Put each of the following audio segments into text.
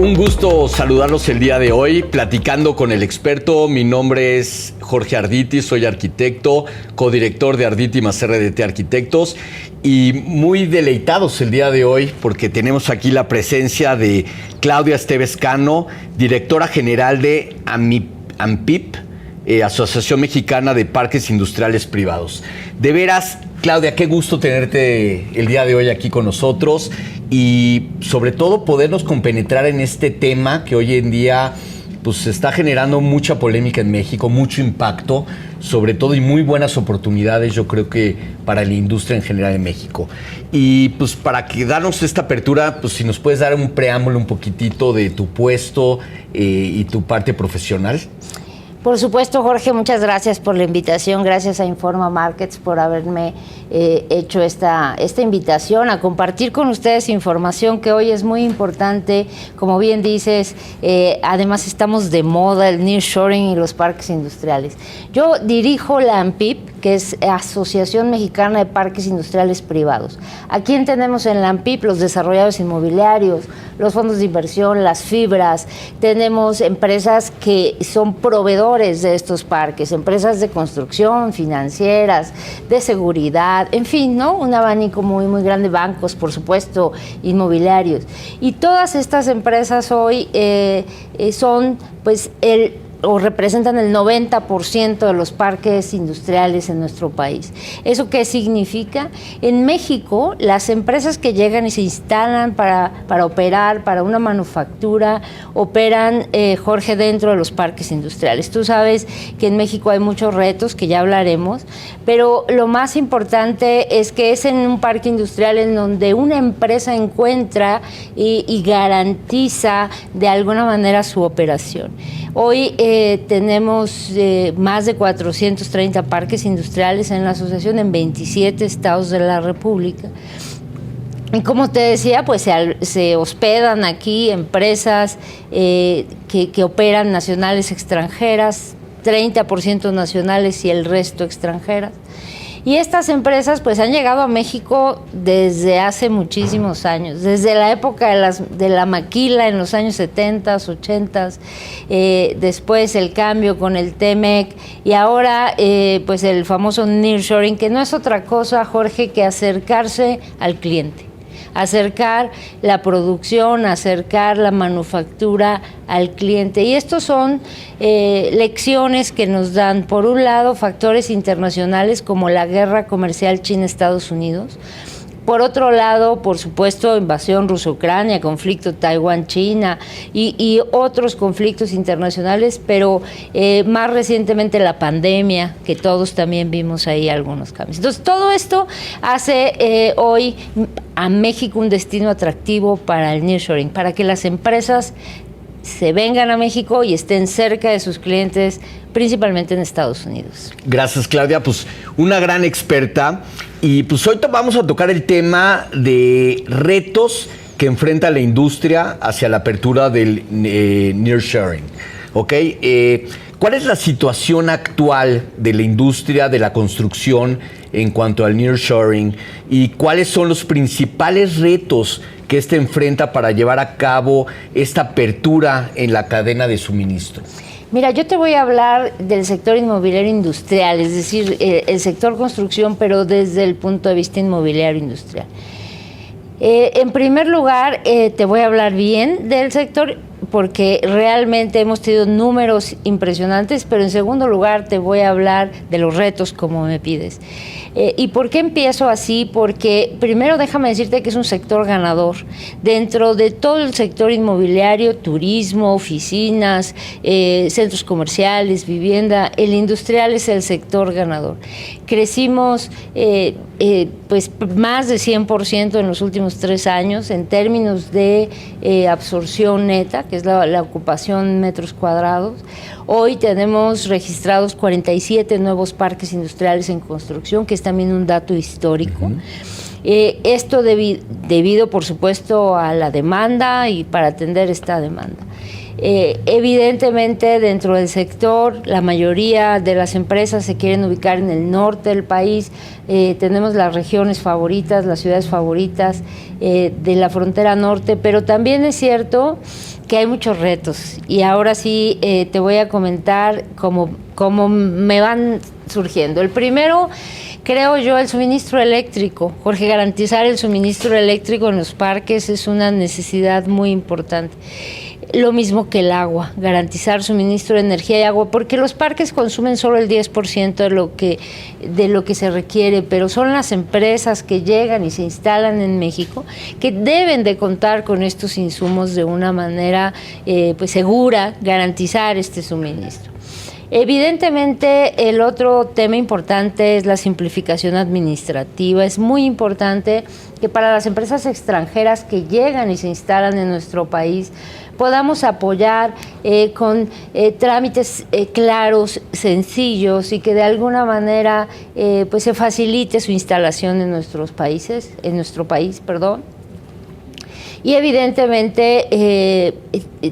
Un gusto saludarlos el día de hoy, platicando con el experto. Mi nombre es Jorge Arditi, soy arquitecto, codirector de Arditi más RDT Arquitectos, y muy deleitados el día de hoy porque tenemos aquí la presencia de Claudia Esteves Cano, directora general de AMPIP, Asociación Mexicana de Parques Industriales Privados. De veras, Claudia, qué gusto tenerte el día de hoy aquí con nosotros y sobre todo podernos compenetrar en este tema que hoy en día pues está generando mucha polémica en México, mucho impacto, sobre todo, y muy buenas oportunidades, yo creo que para la industria en general en México. Y pues para que darnos esta apertura, pues si nos puedes dar un preámbulo un poquitito de tu puesto y tu parte profesional. Por supuesto, Jorge, muchas gracias por la invitación, gracias a Informa Markets por haberme hecho esta invitación a compartir con ustedes información que hoy es muy importante. Como bien dices, además estamos de moda el nearshoring y los parques industriales. Yo dirijo la AMPIP, que es Asociación Mexicana de Parques Industriales Privados. ¿A quién tenemos en la AMPIP? Los desarrolladores inmobiliarios, los fondos de inversión, las fibras. Tenemos empresas que son proveedores de estos parques, empresas de construcción, financieras, de seguridad, en fin, ¿no? Un abanico muy, muy grande, bancos, por supuesto, inmobiliarios. Y todas estas empresas hoy son, pues, representan el 90% de los parques industriales en nuestro país. ¿Eso qué significa? En México, las empresas que llegan y se instalan para operar, para una manufactura, operan, Jorge, dentro de los parques industriales. Tú sabes que en México hay muchos retos, que ya hablaremos, pero lo más importante es que es en un parque industrial en donde una empresa encuentra y garantiza de alguna manera su operación. Hoy tenemos más de 430 parques industriales en la asociación en 27 estados de la República. Y como te decía, pues se hospedan aquí empresas que operan nacionales, extranjeras, 30% nacionales y el resto extranjeras. Y estas empresas pues han llegado a México desde hace muchísimos años, desde la época de la maquila en los años 70, 80, después el cambio con el TEMEC y ahora pues el famoso nearshoring, que no es otra cosa, Jorge, que acercarse al cliente. Acercar la producción, acercar la manufactura al cliente. Y estos son lecciones que nos dan, por un lado, factores internacionales como la guerra comercial China-Estados Unidos. Por otro lado, por supuesto, invasión Rusia-Ucrania, conflicto Taiwán-China y otros conflictos internacionales, pero más recientemente la pandemia, que todos también vimos ahí algunos cambios. Entonces, todo esto hace hoy a México un destino atractivo para el nearshoring, para que las empresas se vengan a México y estén cerca de sus clientes, principalmente en Estados Unidos. Gracias, Claudia, pues una gran experta. Y pues hoy vamos a tocar el tema de retos que enfrenta la industria hacia la apertura del nearshoring. ¿Ok? ¿Cuál es la situación actual de la industria de la construcción en cuanto al nearshoring? ¿Y cuáles son los principales retos que éste enfrenta para llevar a cabo esta apertura en la cadena de suministro? Mira, yo te voy a hablar del sector inmobiliario industrial, es decir, el sector construcción, pero desde el punto de vista inmobiliario industrial. En primer lugar, te voy a hablar bien del sector porque realmente hemos tenido números impresionantes, pero en segundo lugar te voy a hablar de los retos, como me pides. ¿Y por qué empiezo así? Porque primero déjame decirte que es un sector ganador. Dentro de todo el sector inmobiliario, turismo, oficinas, centros comerciales, vivienda, el industrial es el sector ganador. Crecimos pues más de 100% en los últimos 3 años en términos de absorción neta, que es la ocupación en metros cuadrados. Hoy tenemos registrados 47 nuevos parques industriales en construcción, que es también un dato histórico. Uh-huh. Esto debido, por supuesto, a la demanda y para atender esta demanda. Evidentemente, dentro del sector, la mayoría de las empresas se quieren ubicar en el norte del país. Tenemos las regiones favoritas, las ciudades favoritas de la frontera norte, pero también es cierto que hay muchos retos y ahora sí te voy a comentar cómo me van surgiendo. El primero, creo yo, el suministro eléctrico. Jorge, garantizar el suministro eléctrico en los parques es una necesidad muy importante. Lo mismo que el agua, garantizar suministro de energía y agua, porque los parques consumen solo el 10% de lo que se requiere, pero son las empresas que llegan y se instalan en México que deben de contar con estos insumos de una manera pues segura, garantizar este suministro. Evidentemente, el otro tema importante es la simplificación administrativa. Es muy importante que para las empresas extranjeras que llegan y se instalan en nuestro país podamos apoyar con trámites claros, sencillos y que de alguna manera pues se facilite su instalación en nuestro país. Y evidentemente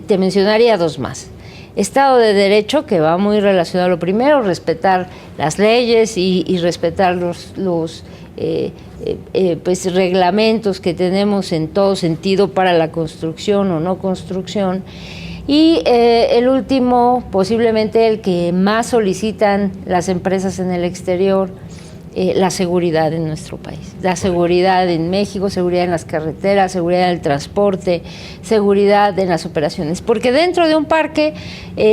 te mencionaría dos más. Estado de Derecho, que va muy relacionado a lo primero, respetar las leyes y respetar los pues reglamentos que tenemos en todo sentido para la construcción o no construcción. Y el último, posiblemente el que más solicitan las empresas en el exterior, la seguridad en nuestro país, la seguridad en México, seguridad en las carreteras, seguridad en el transporte, seguridad en las operaciones, porque dentro de un parque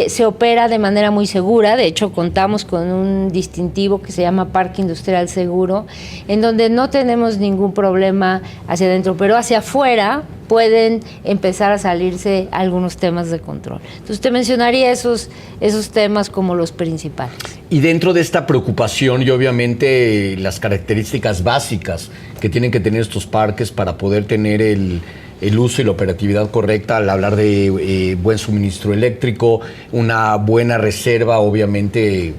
se opera de manera muy segura. De hecho, contamos con un distintivo que se llama Parque Industrial Seguro, en donde no tenemos ningún problema hacia adentro, pero hacia afuera pueden empezar a salirse algunos temas de control. Entonces te mencionaría esos temas como los principales. Y dentro de esta preocupación y obviamente las características básicas que tienen que tener estos parques para poder tener el uso y la operatividad correcta, al hablar de buen suministro eléctrico, una buena reserva, obviamente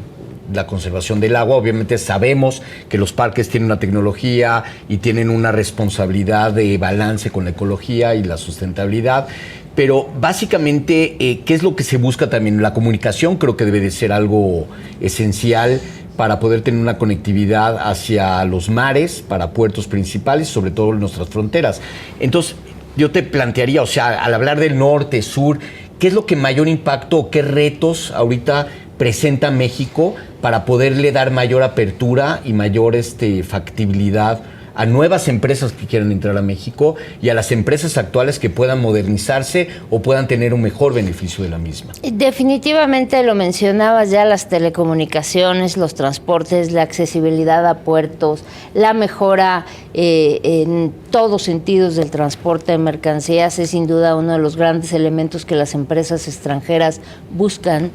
la conservación del agua. Obviamente sabemos que los parques tienen una tecnología y tienen una responsabilidad de balance con la ecología y la sustentabilidad, pero básicamente, ¿qué es lo que se busca también? La comunicación creo que debe de ser algo esencial para poder tener una conectividad hacia los mares, para puertos principales, sobre todo en nuestras fronteras. Entonces, yo te plantearía, o sea, al hablar del norte, sur, ¿qué es lo que mayor impacto o qué retos ahorita presenta México para poderle dar mayor apertura y mayor factibilidad a nuevas empresas que quieran entrar a México y a las empresas actuales que puedan modernizarse o puedan tener un mejor beneficio de la misma? Definitivamente lo mencionabas ya, las telecomunicaciones, los transportes, la accesibilidad a puertos, la mejora en todos sentidos del transporte de mercancías es sin duda uno de los grandes elementos que las empresas extranjeras buscan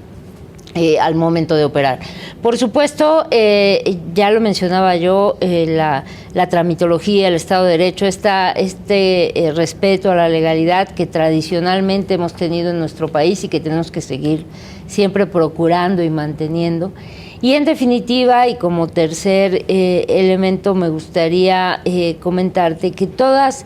al momento de operar. Por supuesto, ya lo mencionaba yo, la tramitología, el Estado de Derecho, este respeto a la legalidad que tradicionalmente hemos tenido en nuestro país y que tenemos que seguir siempre procurando y manteniendo. Y en definitiva, y como tercer elemento, me gustaría comentarte que todas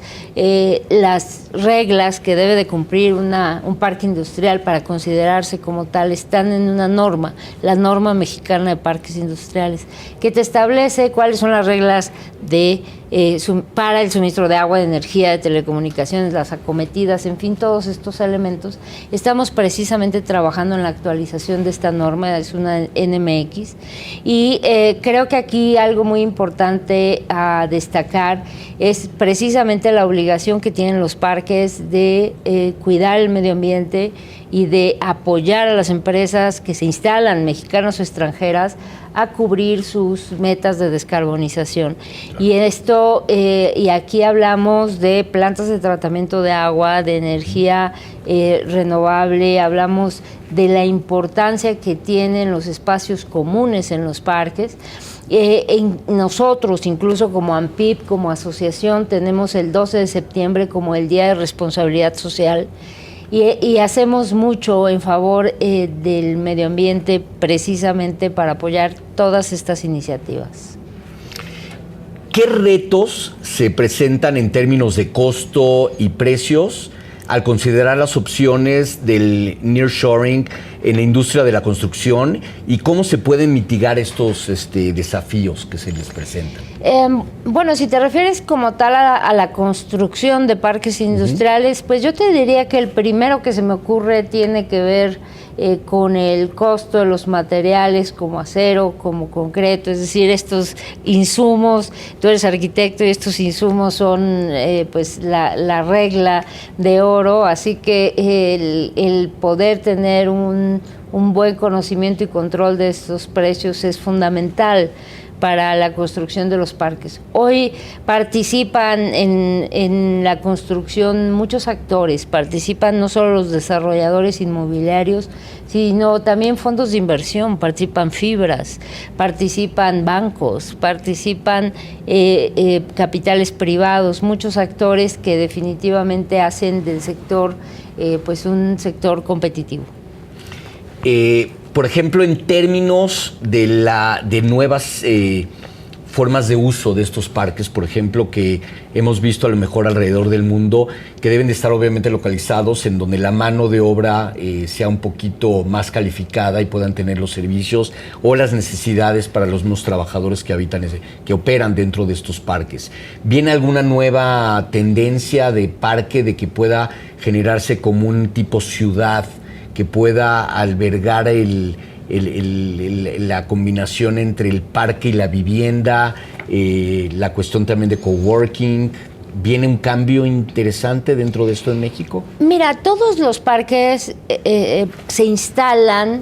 las reglas que debe de cumplir un parque industrial para considerarse como tal están en una norma, la norma mexicana de parques industriales, que te establece cuáles son las reglas para el suministro de agua, de energía, de telecomunicaciones, las acometidas, en fin, todos estos elementos. Estamos precisamente trabajando en la actualización de esta norma, es una NMX, y creo que aquí algo muy importante a destacar es precisamente la obligación que tienen los parques de cuidar el medio ambiente y de apoyar a las empresas que se instalan, mexicanas o extranjeras, a cubrir sus metas de descarbonización. Y y aquí hablamos de plantas de tratamiento de agua, de energía renovable, hablamos de la importancia que tienen los espacios comunes en los parques. Nosotros, incluso como AMPIP, como asociación, tenemos el 12 de septiembre como el Día de Responsabilidad Social. Y hacemos mucho en favor del medio ambiente precisamente para apoyar todas estas iniciativas. ¿Qué retos se presentan en términos de costo y precios al considerar las opciones del nearshoring en la industria de la construcción y cómo se pueden mitigar estos desafíos que se les presentan? Bueno, si te refieres como tal a la construcción de parques industriales, pues yo te diría que el primero que se me ocurre tiene que ver con el costo de los materiales como acero, como concreto, es decir, estos insumos, tú eres arquitecto y estos insumos son pues la regla de oro, así que el poder tener un buen conocimiento y control de estos precios es fundamental para la construcción de los parques. Hoy participan en la construcción muchos actores, participan no solo los desarrolladores inmobiliarios, sino también fondos de inversión, participan fibras, participan bancos, participan capitales privados, muchos actores que definitivamente hacen del sector pues un sector competitivo. Por ejemplo, en términos de nuevas formas de uso de estos parques, por ejemplo, que hemos visto a lo mejor alrededor del mundo, que deben de estar obviamente localizados en donde la mano de obra sea un poquito más calificada y puedan tener los servicios o las necesidades para los mismos trabajadores que habitan, que operan dentro de estos parques. ¿Viene alguna nueva tendencia de parque de que pueda generarse como un tipo ciudad, que pueda albergar la combinación entre el parque y la vivienda, la cuestión también de coworking? ¿Viene un cambio interesante dentro de esto en México? Mira, todos los parques se instalan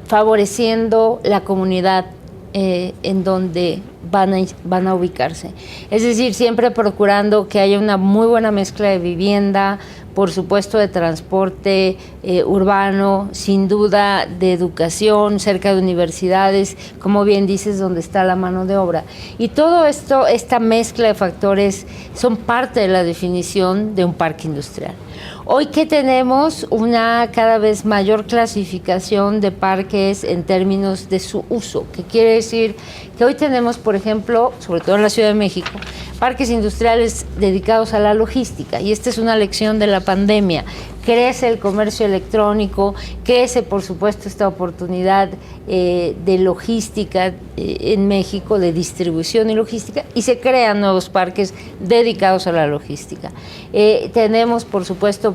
favoreciendo la comunidad en donde van a ubicarse. Es decir, siempre procurando que haya una muy buena mezcla de vivienda, por supuesto de transporte urbano, sin duda de educación, cerca de universidades, como bien dices, donde está la mano de obra. Y todo esto, esta mezcla de factores, son parte de la definición de un parque industrial. Hoy que tenemos una cada vez mayor clasificación de parques en términos de su uso, que quiere decir que hoy tenemos, por ejemplo, sobre todo en la Ciudad de México, parques industriales dedicados a la logística, y esta es una lección de la pandemia. Crece el comercio electrónico, crece por supuesto esta oportunidad de logística en México, de distribución y logística, y se crean nuevos parques dedicados a la logística. Tenemos por supuesto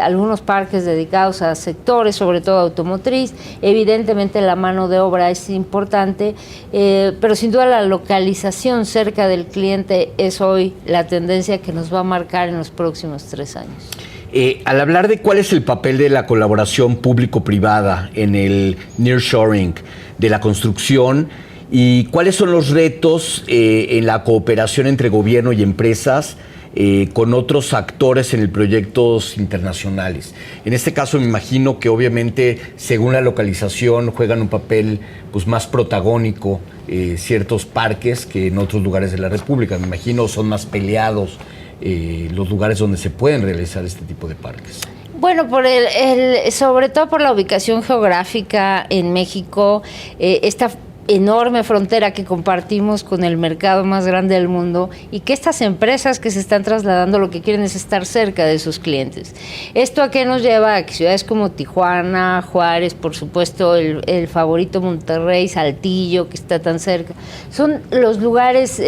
algunos parques dedicados a sectores, sobre todo automotriz. Evidentemente la mano de obra es importante, pero sin duda la localización cerca del cliente es hoy la tendencia que nos va a marcar en los próximos 3 años. Al hablar de cuál es el papel de la colaboración público-privada en el nearshoring de la construcción y cuáles son los retos en la cooperación entre gobierno y empresas con otros actores en proyectos internacionales. En este caso me imagino que obviamente según la localización juegan un papel pues, más protagónico ciertos parques que en otros lugares de la República. Me imagino son más peleados los lugares donde se pueden realizar este tipo de parques. Bueno, sobre todo por la ubicación geográfica en México, esta enorme frontera que compartimos con el mercado más grande del mundo, y que estas empresas que se están trasladando lo que quieren es estar cerca de sus clientes. ¿Esto a qué nos lleva? A que ciudades como Tijuana, Juárez, por supuesto el favorito Monterrey, Saltillo, que está tan cerca, son los lugares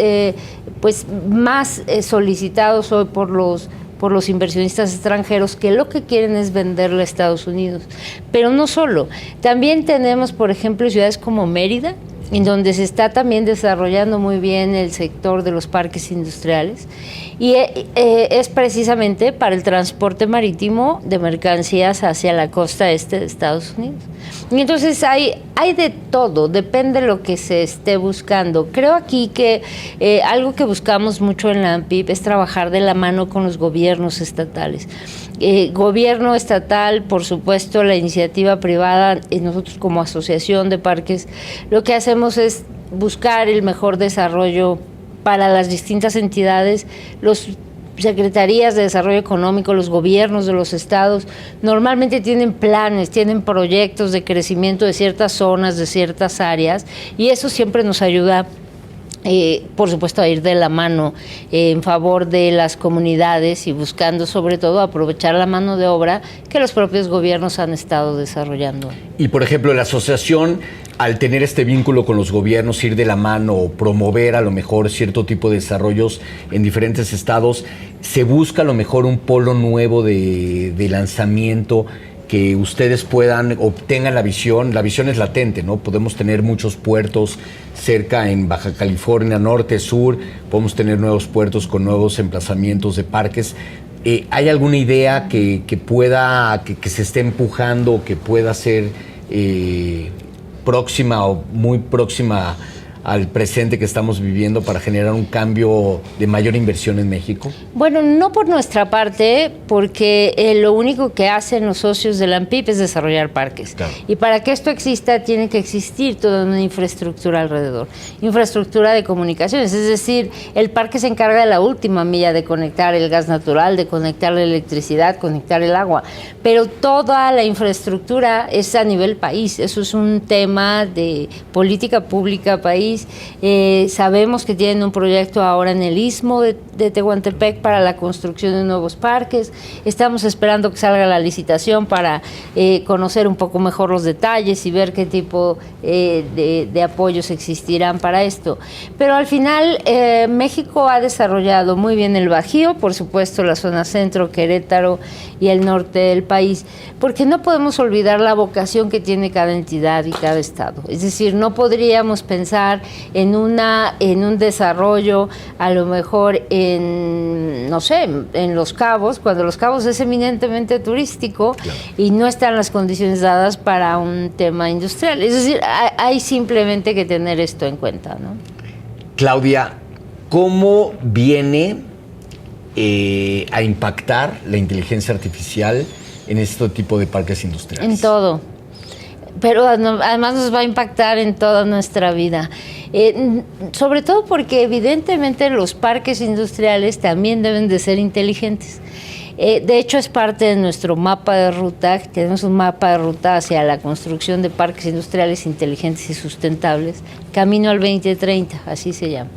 pues más solicitados hoy por los inversionistas extranjeros, que lo que quieren es venderle a Estados Unidos. Pero no solo, también tenemos, por ejemplo, ciudades como Mérida, en donde se está también desarrollando muy bien el sector de los parques industriales, y es precisamente para el transporte marítimo de mercancías hacia la costa este de Estados Unidos. Y entonces hay de todo, depende de lo que se esté buscando. Creo aquí que algo que buscamos mucho en la ANPIP es trabajar de la mano con los gobiernos estatales. Gobierno estatal, por supuesto, la iniciativa privada, nosotros como asociación de parques, lo que hacemos es buscar el mejor desarrollo para las distintas entidades. Los secretarías de desarrollo económico, los gobiernos de los estados, normalmente tienen planes, tienen proyectos de crecimiento de ciertas zonas, de ciertas áreas, y eso siempre nos ayuda por supuesto, a ir de la mano en favor de las comunidades y buscando sobre todo aprovechar la mano de obra que los propios gobiernos han estado desarrollando. Y por ejemplo, la asociación, al tener este vínculo con los gobiernos, ir de la mano o promover a lo mejor cierto tipo de desarrollos en diferentes estados, se busca a lo mejor un polo nuevo de lanzamiento, que ustedes puedan, obtengan la visión es latente, ¿no? Podemos tener muchos puertos cerca en Baja California, norte, sur, podemos tener nuevos puertos con nuevos emplazamientos de parques. ¿Hay alguna idea que se esté empujando, que pueda ser próxima o muy próxima al presente que estamos viviendo para generar un cambio de mayor inversión en México? Bueno, no por nuestra parte, porque lo único que hacen los socios de la ANPIP es desarrollar parques. Claro. Y para que esto exista, tiene que existir toda una infraestructura alrededor. Infraestructura de comunicaciones, es decir, el parque se encarga de la última milla, de conectar el gas natural, de conectar la electricidad, conectar el agua. Pero toda la infraestructura es a nivel país. Eso es un tema de política pública país. Sabemos que tienen un proyecto ahora en el Istmo de Tehuantepec para la construcción de nuevos parques. Estamos esperando que salga la licitación para conocer un poco mejor los detalles y ver qué tipo de apoyos existirán para esto. Pero al final México ha desarrollado muy bien el Bajío, por supuesto la zona centro, Querétaro y el norte del país, porque no podemos olvidar la vocación que tiene cada entidad y cada estado. Es decir, no podríamos pensar en un desarrollo a lo mejor en Los Cabos, cuando Los Cabos es eminentemente turístico. Claro. Y no están las condiciones dadas para un tema industrial. Es decir, hay simplemente que tener esto en cuenta, ¿no? Claudia, ¿cómo viene a impactar la inteligencia artificial en este tipo de parques industriales? En todo. Pero además nos va a impactar en toda nuestra vida. Sobre todo porque evidentemente los parques industriales también deben de ser inteligentes. De hecho, es parte de nuestro mapa de ruta. Tenemos un mapa de ruta hacia la construcción de parques industriales inteligentes y sustentables, Camino al 2030, así se llama.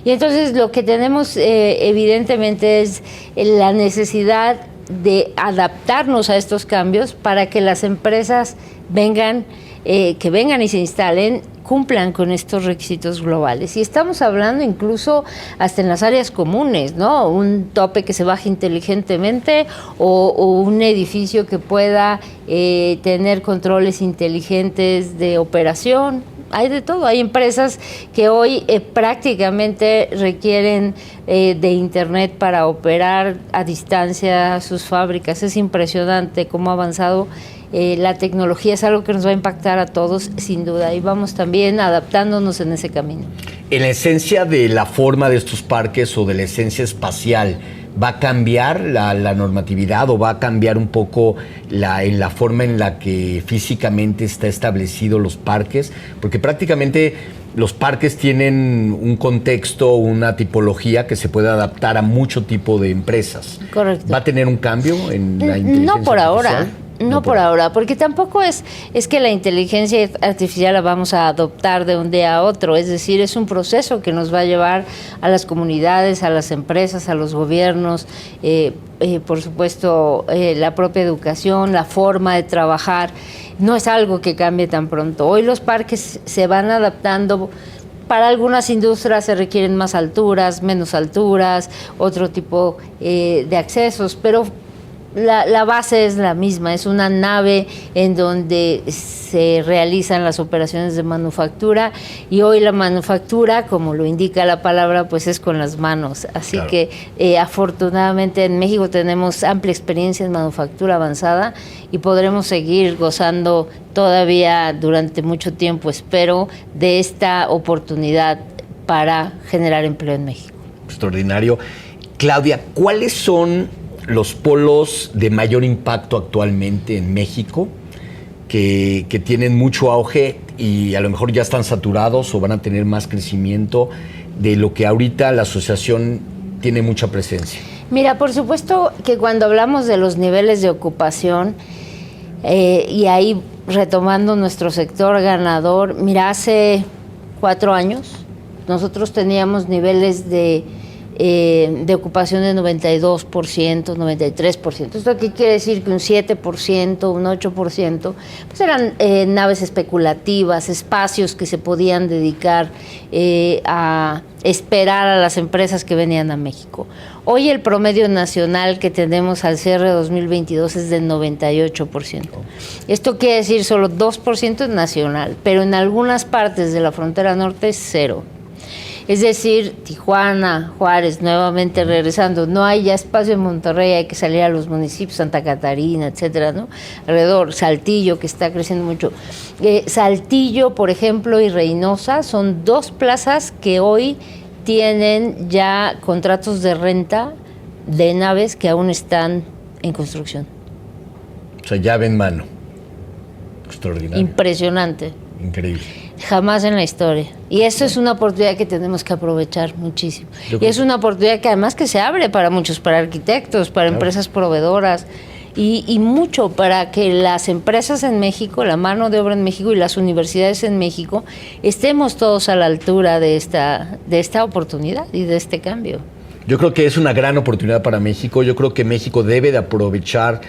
Y entonces lo que tenemos evidentemente es la necesidad de adaptarnos a estos cambios para que las empresas vengan y se instalen, cumplan con estos requisitos globales. Y estamos hablando incluso hasta en las áreas comunes, ¿no? Un tope que se baje inteligentemente o un edificio que pueda tener controles inteligentes de operación. Hay de todo. Hay empresas que hoy prácticamente requieren de Internet para operar a distancia sus fábricas. Es impresionante cómo ha avanzado la tecnología. Es algo que nos va a impactar a todos, sin duda, y vamos también adaptándonos en ese camino. En la esencia de la forma de estos parques o de la esencia espacial, ¿va a cambiar la normatividad o va a cambiar un poco en la forma en la que físicamente está establecido los parques? Porque prácticamente los parques tienen un contexto, una tipología que se puede adaptar a mucho tipo de empresas. Correcto. ¿Va a tener un cambio en la inteligencia No por artificial? ahora. No por ahora, porque tampoco es que la inteligencia artificial la vamos a adoptar de un día a otro. Es decir, es un proceso que nos va a llevar a las comunidades, a las empresas, a los gobiernos, por supuesto, la propia educación, la forma de trabajar. No es algo que cambie tan pronto. Hoy los parques se van adaptando. Para algunas industrias se requieren más alturas, menos alturas, otro tipo de accesos, pero la base es la misma, es una nave en donde se realizan las operaciones de manufactura, y hoy la manufactura, como lo indica la palabra, pues es con las manos. Así claro. Que afortunadamente en México tenemos amplia experiencia en manufactura avanzada y podremos seguir gozando todavía durante mucho tiempo, espero, de esta oportunidad para generar empleo en México. Extraordinario. Claudia, ¿cuáles son los polos de mayor impacto actualmente en México que tienen mucho auge y a lo mejor ya están saturados o van a tener más crecimiento de lo que ahorita la asociación tiene mucha presencia? Mira, por supuesto que cuando hablamos de los niveles de ocupación, y ahí retomando nuestro sector ganador, mira, hace 4 años nosotros teníamos niveles de ocupación de 92%, 93%. ¿Esto aquí quiere decir? Que un 7%, un 8%, pues eran naves especulativas, espacios que se podían dedicar a esperar a las empresas que venían a México. Hoy el promedio nacional que tenemos al cierre de 2022 es del 98%. Esto quiere decir solo 2% es nacional, pero en algunas partes de la frontera norte es 0%. Es decir, Tijuana, Juárez, nuevamente regresando, no hay ya espacio en Monterrey, hay que salir a los municipios, Santa Catarina, etcétera, ¿no? Alrededor, Saltillo, que está creciendo mucho. Saltillo, por ejemplo, y Reynosa son 2 plazas que hoy tienen ya contratos de renta de naves que aún están en construcción. O sea, llave en mano. Extraordinario. Impresionante. Increíble. Jamás en la historia. Y eso es una oportunidad que tenemos que aprovechar muchísimo. Y es una oportunidad que además que se abre para muchos, para arquitectos, para empresas proveedoras y mucho para que las empresas en México, la mano de obra en México y las universidades en México estemos todos a la altura de esta oportunidad y de este cambio. Yo creo que es una gran oportunidad para México. Yo creo que México debe de aprovechar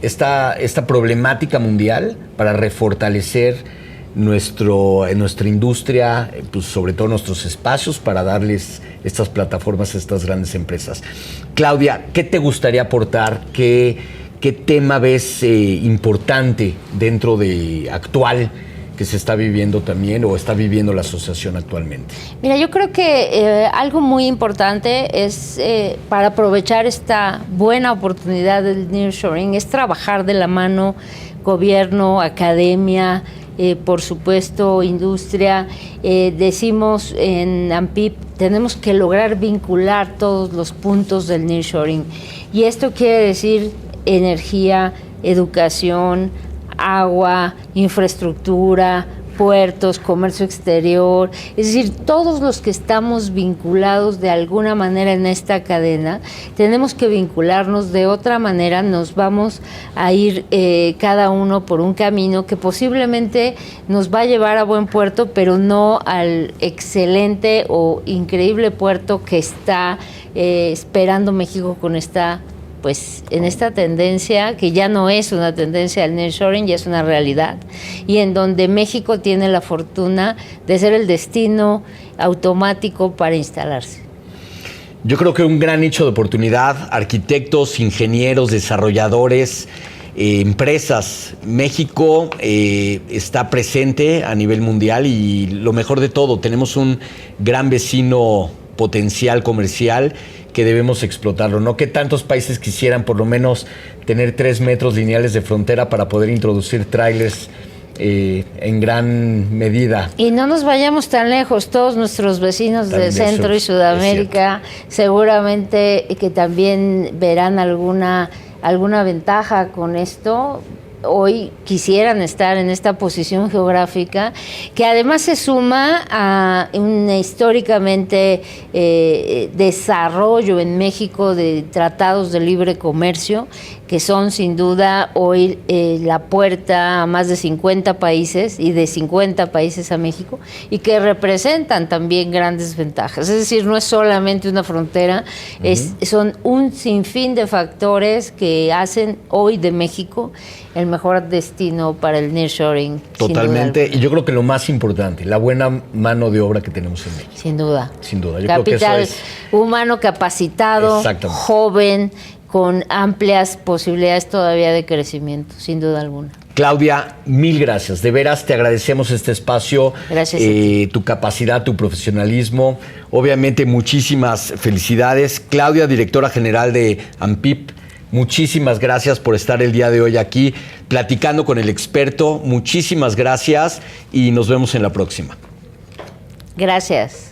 esta problemática mundial para refortalecer nuestra industria, pues sobre todo nuestros espacios, para darles estas plataformas a estas grandes empresas. Claudia, ¿qué te gustaría aportar? ¿Qué tema ves importante dentro de actual que se está viviendo también o está viviendo la asociación actualmente? Mira, yo creo que algo muy importante es para aprovechar esta buena oportunidad del nearshoring es trabajar de la mano gobierno, academia, por supuesto industria. Decimos en AMPIP tenemos que lograr vincular todos los puntos del nearshoring y esto quiere decir energía, educación, agua, infraestructura, puertos, comercio exterior, es decir, todos los que estamos vinculados de alguna manera en esta cadena, tenemos que vincularnos de otra manera, nos vamos a ir cada uno por un camino que posiblemente nos va a llevar a buen puerto, pero no al excelente o increíble puerto que está esperando México con en esta tendencia, que ya no es una tendencia del nearshoring, ya es una realidad, y en donde México tiene la fortuna de ser el destino automático para instalarse. Yo creo que un gran nicho de oportunidad, arquitectos, ingenieros, desarrolladores, empresas. México está presente a nivel mundial y lo mejor de todo, tenemos un gran vecino potencial comercial que debemos explotarlo, ¿no? Que tantos países quisieran por lo menos tener 3 metros lineales de frontera para poder introducir trailers en gran medida. Y no nos vayamos tan lejos, todos nuestros vecinos de Centro y Sudamérica seguramente que también verán alguna ventaja con esto. Hoy quisieran estar en esta posición geográfica, que además se suma a un históricamente desarrollo en México de tratados de libre comercio, que son sin duda hoy la puerta a más de 50 países y de 50 países a México, y que representan también grandes ventajas. Es decir, no es solamente una frontera, son un sinfín de factores que hacen hoy de México el mejor destino para el nearshoring. Totalmente, y yo creo que lo más importante, la buena mano de obra que tenemos en México. Sin duda. Sin duda. Yo Capital creo que eso humano capacitado, joven, con amplias posibilidades todavía de crecimiento, sin duda alguna. Claudia, mil gracias. De veras te agradecemos este espacio. Gracias. Tu capacidad, tu profesionalismo. Obviamente, muchísimas felicidades. Claudia, directora general de AMPIP, muchísimas gracias por estar el día de hoy aquí platicando con el experto. Muchísimas gracias y nos vemos en la próxima. Gracias.